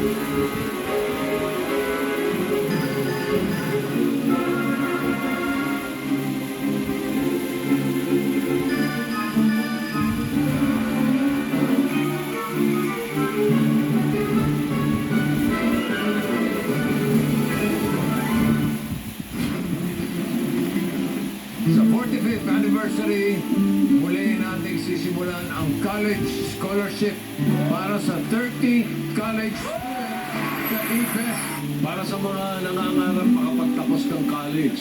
Sa 45th anniversary, muli nating sisimulan ang college scholarship para sa 30 college sa IPES. Para sa mga nangangarap makapagtapos ng college,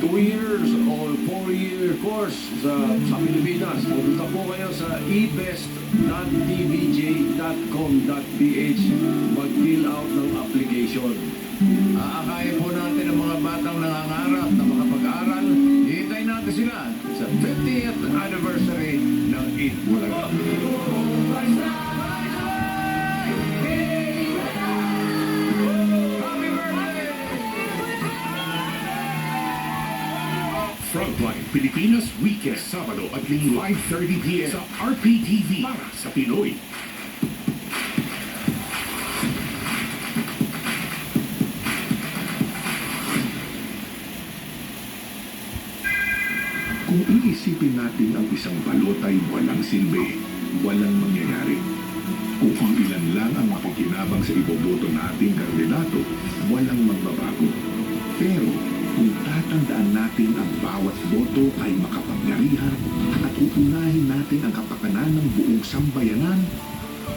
2 years or 4-year course sa Pilipinas, pumunta po kayo sa ebest.tvj.com.ph, mag-fill out ng application. Aakayin po natin ang mga batang nangangarap na makapag-aral. Hihintay natin sila sa 50th anniversary ng Eat Bulaga. Frontline Pilipinas Weekend, Sabado at Linggo 5:30 p.m. sa RPTV para sa Pinoy. Kung iisipin natin ang isang balot ay walang silbi, walang mangyayari. Kung ang ilan lang ang makikinabang sa iboboto nating kandidato, walang magbabago. Pero kung tatandaan natin ang bawat boto ay makapangyarihan at uunahin natin ang kapakanan ng buong sambayanan,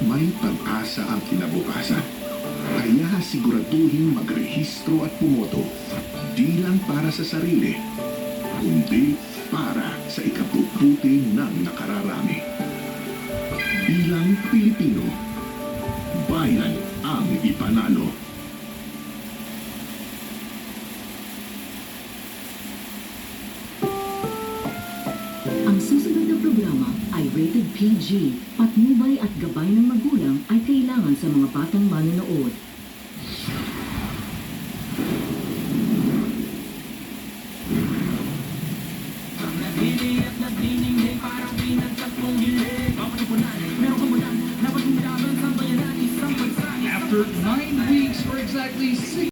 may pag-asa ang kinabukasan. Kaya siguraduhin magrehistro at pumoto, di lang para sa sarili, kundi para sa ikabubuti ng nakararami. Bilang Pilipino, bayan ang ipanalo. Ang susunod na programa ay rated PG. Patnubay at gabay ng magulang ay kailangan sa mga batang manonood. After 9 weeks or exactly 6